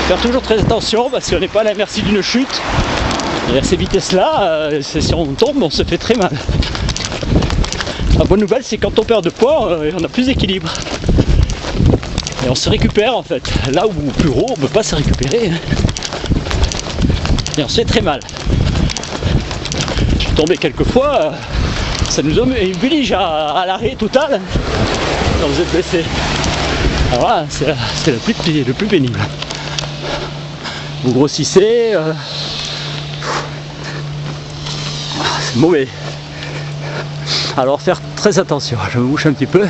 Faire toujours très attention parce qu'on n'est pas à la merci d'une chute. Et à ces vitesses-là, si on tombe, on se fait très mal. La bonne nouvelle, c'est quand on perd de poids, on a plus d'équilibre. Et on se récupère en fait. Là où plus gros, on ne peut pas se récupérer. Et on se fait très mal. Je suis tombé quelques fois, ça nous oblige à l'arrêt total quand vous êtes blessé. Alors là, c'est le plus pénible. Vous grossissez, c'est mauvais. Alors faire très attention, je me bouche un petit peu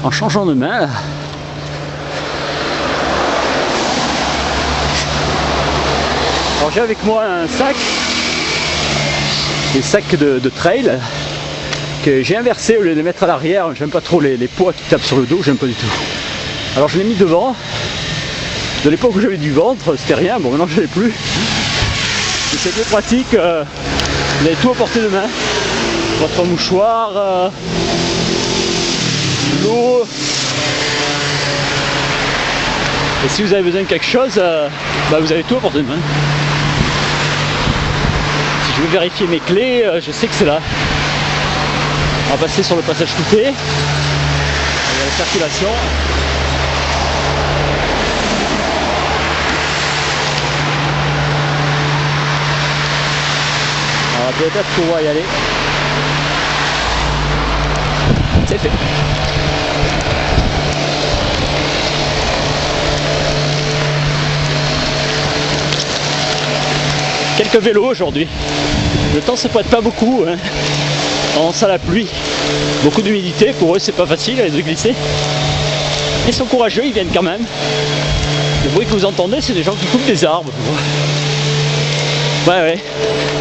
en changeant de main. Alors j'ai avec moi un sac, des sacs de trail que j'ai inversé au lieu de les mettre à l'arrière. J'aime pas trop les poids qui tapent sur le dos, j'aime pas du tout. Alors je l'ai mis devant. De l'époque où j'avais du ventre, c'était rien, bon maintenant je l'ai plus. C'est plus pratique, vous avez tout à portée de main. Votre mouchoir, l'eau. Et si vous avez besoin de quelque chose, vous avez tout à portée de main. Si je veux vérifier mes clés, je sais que c'est là. On va passer sur le passage coupé. Il y a la circulation. Alors peut-être qu'on va y aller. C'est fait. Quelques vélos aujourd'hui. Le temps se prête pas beaucoup, hein. On sent la pluie. Beaucoup d'humidité, pour eux c'est pas facile de glisser. Ils sont courageux, ils viennent quand même. Le bruit que vous entendez, c'est des gens qui coupent des arbres. Ouais,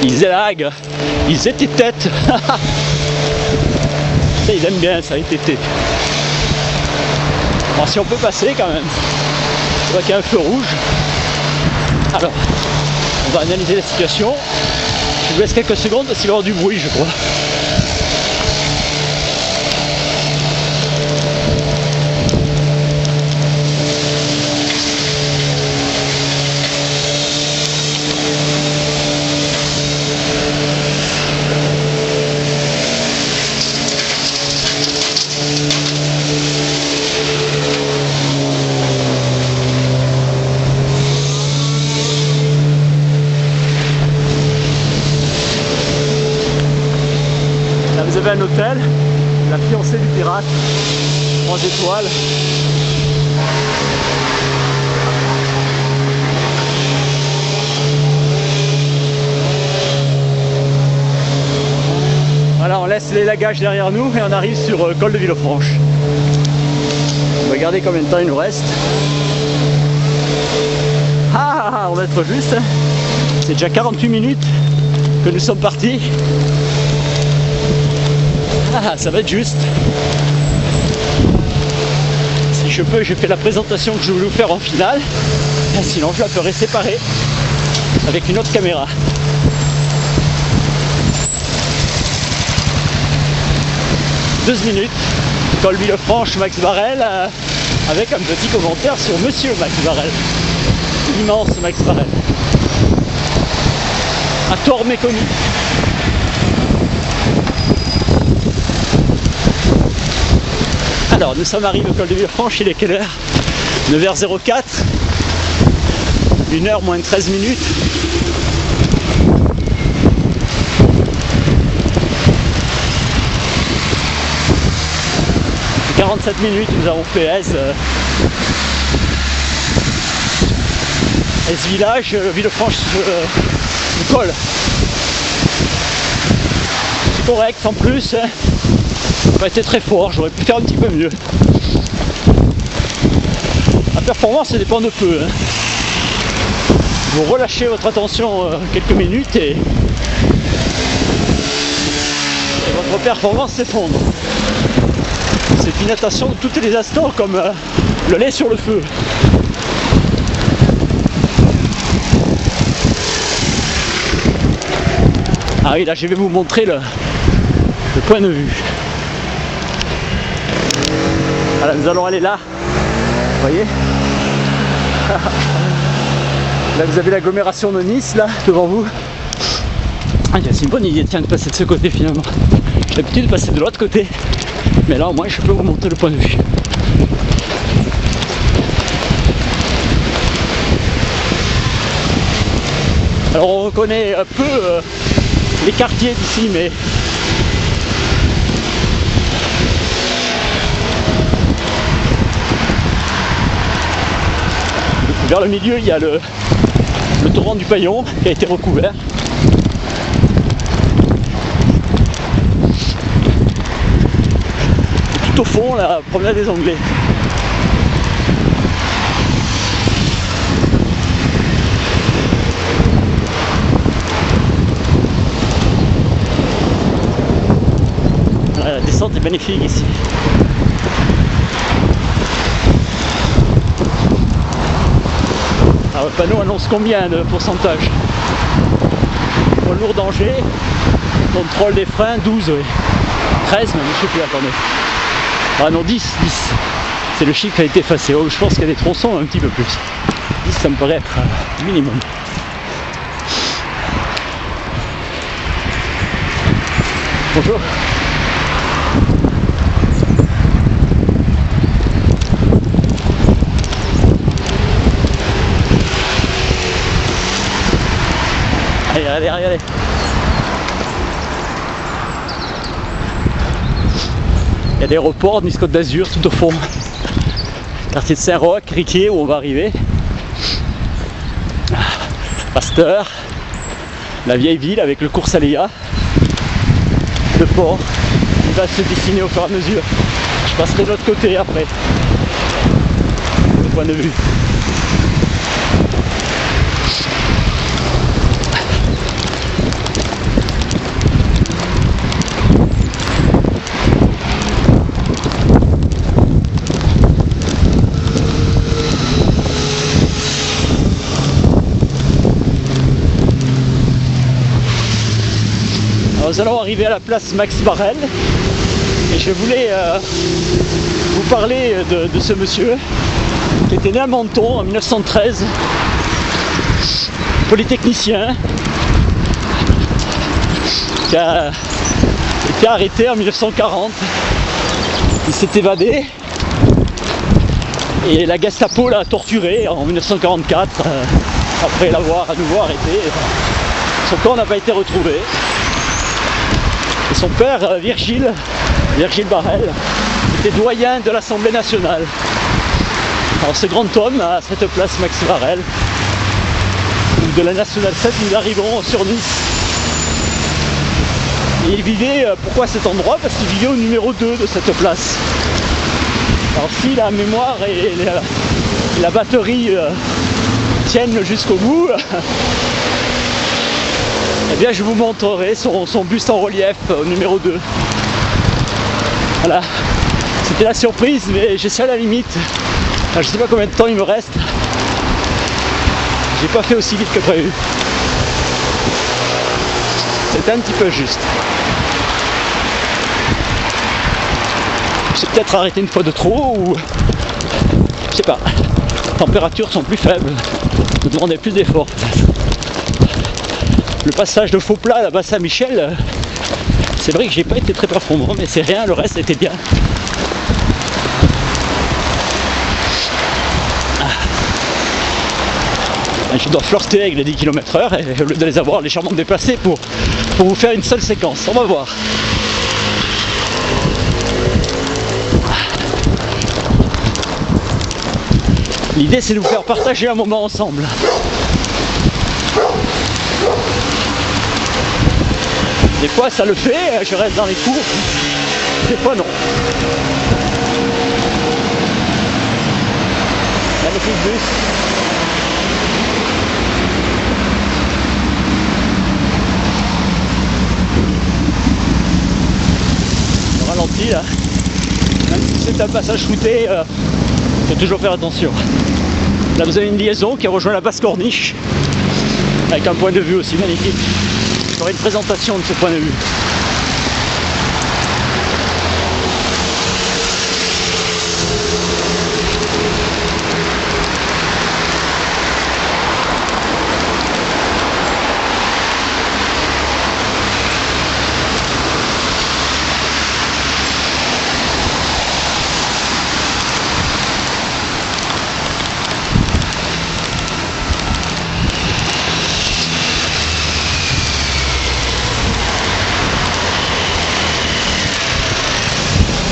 ils élaguent, ils étêtent. Ils aiment bien ça, étêter. Bon, si on peut passer quand même. Je vois qu'il y a un feu rouge. Alors, on va analyser la situation. Je vous laisse quelques secondes s'il va y avoir du bruit, je crois. Vous avez un hôtel, la fiancée du pirate, 3 étoiles. Voilà, on laisse les lagages derrière nous et on arrive sur col de Villefranche. On va regarder combien de temps il nous reste. On va être juste. C'est déjà 48 minutes que nous sommes partis. Ça va être juste. Si je peux, je fais la présentation que je voulais vous faire en finale. Sinon, je la ferai séparer avec une autre caméra. « 12 minutes, col Villefranche, Max Barrel, avec un petit commentaire sur Monsieur Max Barrel. Immense Max Barrel. À tort méconnu. Alors, nous sommes arrivés au col de Villefranche, il est quelle heure? 9h04, 1h moins 13 minutes. « 47 minutes, nous avons fait Aise village, Villefranche, le col. C'est correct, en plus. Pas été très fort, j'aurais pu faire un petit peu mieux. La performance, ça dépend de peu. Vous relâchez votre attention quelques minutes et votre performance s'effondre. C'est une natation de tous les instants, comme le lait sur le feu. Ah oui, là je vais vous montrer le point de vue. Voilà, nous allons aller là, vous voyez. Là vous avez l'agglomération de Nice là devant vous. Ah, c'est une bonne idée tiens, de passer de ce côté finalement. J'ai l'habitude de passer de l'autre côté, mais là au moins je peux vous montrer le point de vue. Alors on reconnaît un peu les quartiers d'ici, mais vers le milieu il y a le torrent du Paillon qui a été recouvert. Et tout au fond la promenade des Anglais. La descente est magnifique ici. Alors le panneau annonce combien de pourcentage? Pour lourd danger, contrôle des freins, 12, oui. 13 même, je sais plus, attendez. Ah non, 10. C'est le chiffre qui a été effacé. Oh, je pense qu'il y a des tronçons un petit peu plus. 10 ça me paraît être minimum. Bonjour. Allez. Il y a l'aéroport de Nice-Côte d'Azur tout au fond. Quartier de Saint-Roch, Riquier où on va arriver. Pasteur. La vieille ville avec le cours Saléa. Le port. Il va se dessiner au fur et à mesure. Je passerai de l'autre côté après. Le point de vue. Nous allons arriver à la place Max Varel et je voulais vous parler de ce monsieur qui était né à Menton en 1913, polytechnicien, qui a été arrêté en 1940, il s'est évadé et la Gestapo l'a torturé en 1944 après l'avoir à nouveau arrêté. Son corps n'a pas été retrouvé. Et son père, Virgile Barel, était doyen de l'Assemblée nationale. Alors ce grand homme, à cette place Max Varel, de la Nationale 7, nous arriverons sur Nice. Et il vivait, pourquoi cet endroit? Parce qu'il vivait au numéro 2 de cette place. Alors si la mémoire et la batterie tiennent jusqu'au bout, eh bien je vous montrerai son buste en relief au numéro 2. Voilà, c'était la surprise, mais je suis à la limite. Alors, je ne sais pas combien de temps il me reste. J'ai pas fait aussi vite que prévu. C'était un petit peu juste. J'ai peut-être arrêté une fois de trop ou... je sais pas. Les températures sont plus faibles. Vous demandez plus d'efforts peut-être. Le passage de Faux-Plat à la Bas-Saint-Michel, c'est vrai que j'ai pas été très performant, mais c'est rien, le reste était bien. Je dois flirter avec les 10 km/h et au lieu de les avoir légèrement déplacés pour vous faire une seule séquence. On va voir. L'idée c'est de vous faire partager un moment ensemble. Des fois ça le fait, je reste dans les cours. Des fois non. Magnifique bus. On ralentit là. Même si c'est un passage shooté, il faut toujours faire attention. Là vous avez une liaison qui rejoint la basse corniche avec un point de vue aussi magnifique. J'aurai une présentation de ce point de vue.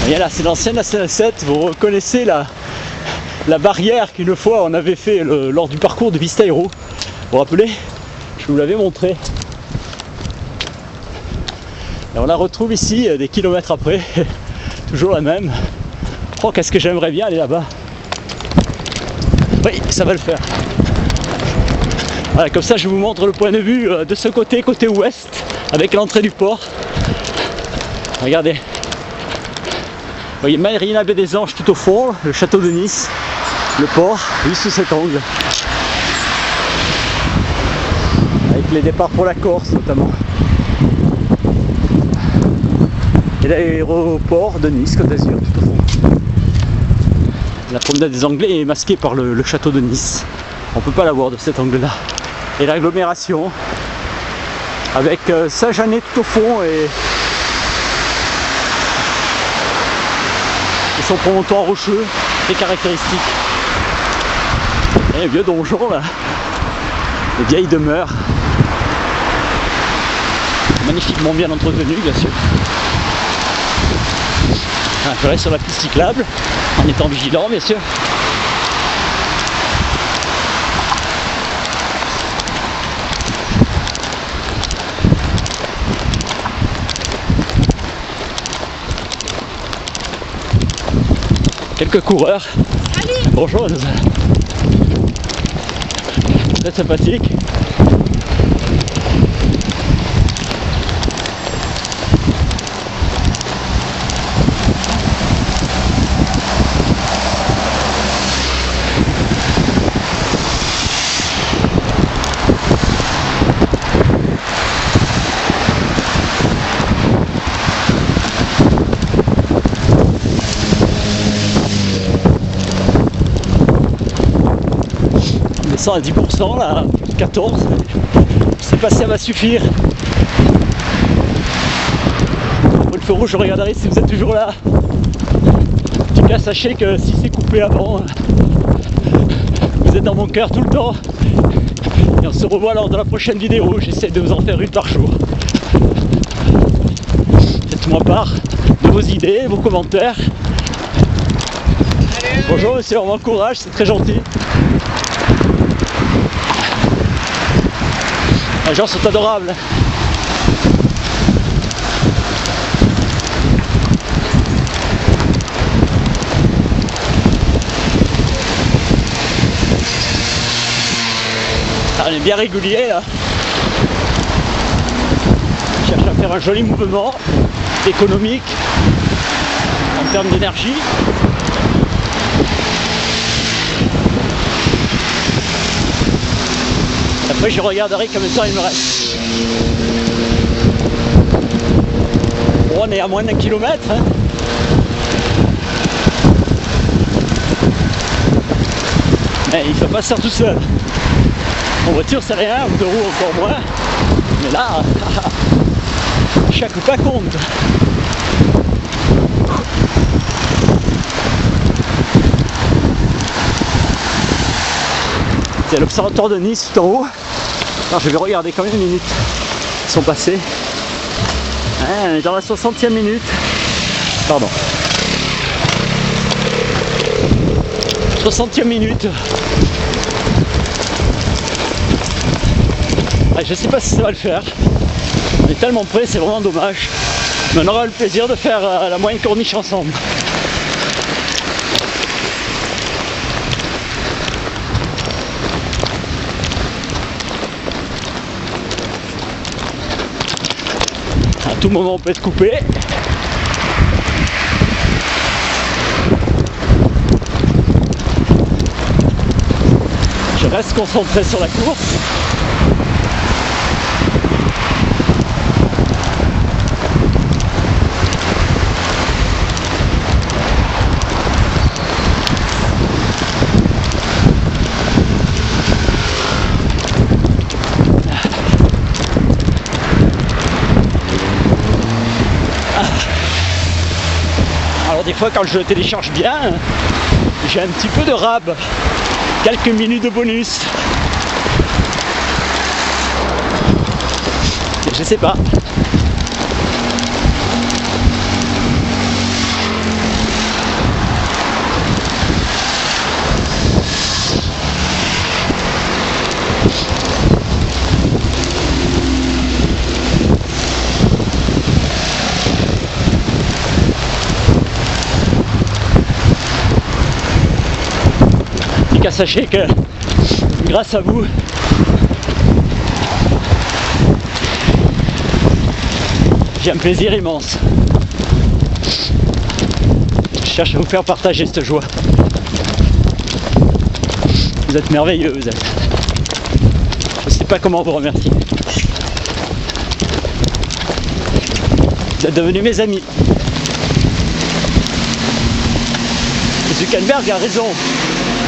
Et là, c'est l'ancienne National 7. Vous reconnaissez la barrière qu'une fois on avait fait lors du parcours de Vista Aero. Vous vous rappelez? Je vous l'avais montré. Et on la retrouve ici des kilomètres après. Toujours la même. Oh, qu'est-ce que j'aimerais bien aller là-bas. Oui, ça va le faire. Voilà, comme ça je vous montre le point de vue de ce côté ouest, avec l'entrée du port. Regardez. Vous voyez Marina Baie des Anges tout au fond, le château de Nice, le port, juste sous cet angle. Avec les départs pour la Corse notamment. Et l'aéroport de Nice, Côte d'Azur, tout au fond. La promenade des Anglais est masquée par le château de Nice. On ne peut pas la voir de cet angle-là. Et l'agglomération, avec Saint-Jeannet tout au fond et son promontoire rocheux, très caractéristique. Et les vieux donjons là, les vieilles demeures, magnifiquement bien entretenues bien sûr. Je reste sur la piste cyclable, en étant vigilant bien sûr. Quelques coureurs. Salut. Bonjour. Très sympathique. À 10% là, 14, je sais pas si ça va suffire. Pour le feu rouge, je regarderai si vous êtes toujours là. En tout cas, sachez que si c'est coupé avant, vous êtes dans mon cœur tout le temps. Et on se revoit lors de la prochaine vidéo, j'essaie de vous en faire une par jour. Faites-moi part de vos idées, vos commentaires. Bonjour monsieur, on m'encourage, c'est très gentil. Les gens sont adorables. On est bien régulier là. Je cherche à faire un joli mouvement économique en termes d'énergie. Après je regarderai combien de temps il me reste. Bon, on est à moins d'1 kilomètre. Hein. Mais il ne faut pas se faire tout seul. En voiture c'est rien, en deux roues encore moins. Mais là, chaque pas compte. C'est l'observatoire de Nice tout en haut. Alors je vais regarder combien de minutes sont passées. On est dans la 60e minute. Pardon. 60e minute. Je sais pas si ça va le faire. On est tellement près, c'est vraiment dommage. Mais on aura le plaisir de faire la moyenne corniche ensemble. À tout moment on peut être coupé. Je reste concentré sur la course. Alors des fois quand je télécharge bien, j'ai un petit peu de rab, quelques minutes de bonus. Et je sais pas. tout cas, sachez que grâce à vous, j'ai un plaisir immense. Je cherche à vous faire partager cette joie. Vous êtes merveilleux, vous êtes. Je ne sais pas comment vous remercier. Vous êtes devenus mes amis. Zuckerberg a raison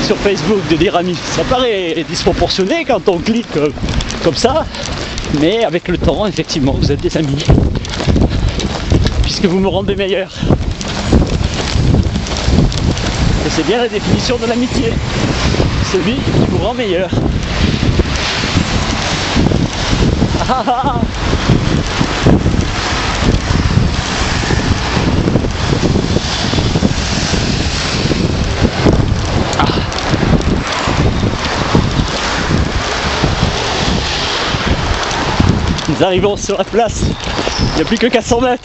sur Facebook de dire amis. Ça paraît disproportionné quand on clique comme ça, mais avec le temps, effectivement, vous êtes des amis. Puisque vous me rendez meilleur. Et c'est bien la définition de l'amitié. Celui qui vous rend meilleur. Ah, ah, ah. Nous arrivons sur la place, il n'y a plus que 400 mètres.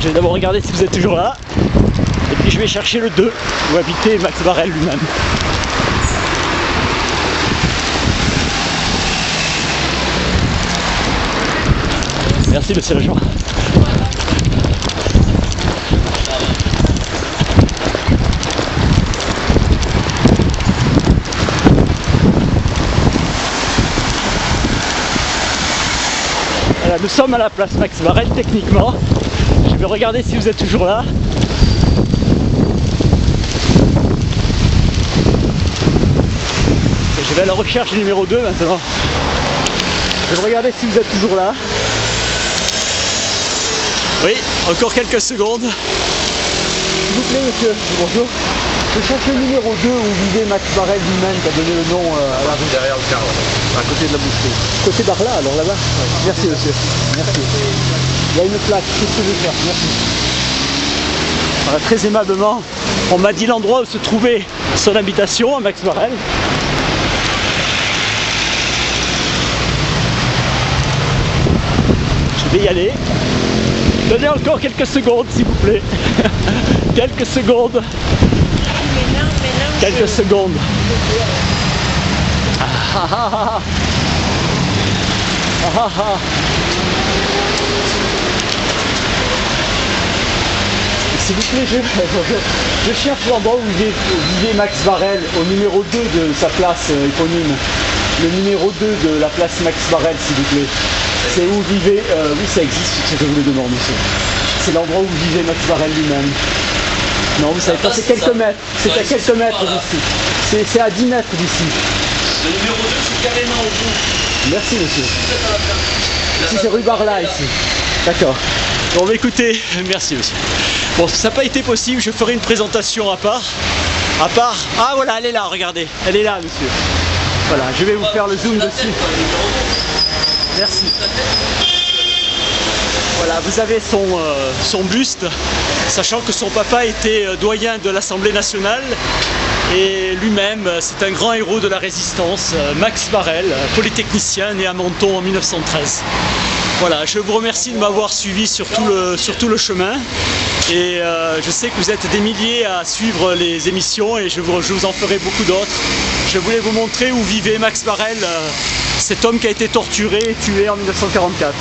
Je vais d'abord regarder si vous êtes toujours là, et puis je vais chercher le 2, où habitait Max Varel lui-même. Merci monsieur le joueur. Voilà, nous sommes à la place Max Varel techniquement. Je vais regarder si vous êtes toujours là. Et je vais à la recherche numéro 2 maintenant. Je vais regarder si vous êtes toujours là. Oui, encore quelques secondes. S'il vous plaît monsieur, bonjour. Je cherche le numéro 2 où vivait Max Varel lui-même qui a donné le nom à la rue. Derrière le car, à côté de la boucherie. Côté par là, alors là-bas. Ouais. Merci monsieur. Merci. Il y a une plaque, qu'est-ce que je vais faire? Merci. Voilà, très aimablement, on m'a dit l'endroit où se trouvait son habitation à Max Varel. Je vais y aller. Donnez encore quelques secondes s'il vous plaît. Quelques secondes. Quelques secondes. Ah, ah, ah. Ah, ah, ah. S'il vous plaît, je cherche l'endroit où vivait Max Varel, au numéro 2 de sa place éponyme. Le numéro 2 de la place Max Varel, s'il vous plaît. C'est où vivait... oui, ça existe, ce que je vous le demande, monsieur. C'est l'endroit où vivait Max Varel lui-même. Non, vous savez pas, c'est quelques mètres. C'est à quelques mètres d'ici. C'est à 10 mètres d'ici. Le numéro 2, c'est carrément au bout. Merci, monsieur. Ici, c'est rue Barla, ici. D'accord. Bon, bah, écoutez, merci, monsieur. Bon, ça n'a pas été possible, je ferai une présentation à part. Ah, voilà, elle est là, regardez. Elle est là, monsieur. Voilà, je vais vous faire le zoom dessus. Merci. Voilà, vous avez son buste, sachant que son papa était doyen de l'Assemblée nationale et lui-même, c'est un grand héros de la résistance, Max Varel, polytechnicien né à Menton en 1913. Voilà, je vous remercie de m'avoir suivi sur tout le chemin et je sais que vous êtes des milliers à suivre les émissions et je vous en ferai beaucoup d'autres. Je voulais vous montrer où vivait Max Varel, cet homme qui a été torturé et tué en 1944.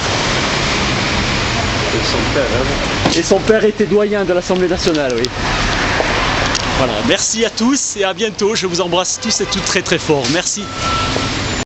Et son père était doyen de l'Assemblée nationale, oui. Voilà, merci à tous et à bientôt. Je vous embrasse tous et toutes très très fort. Merci.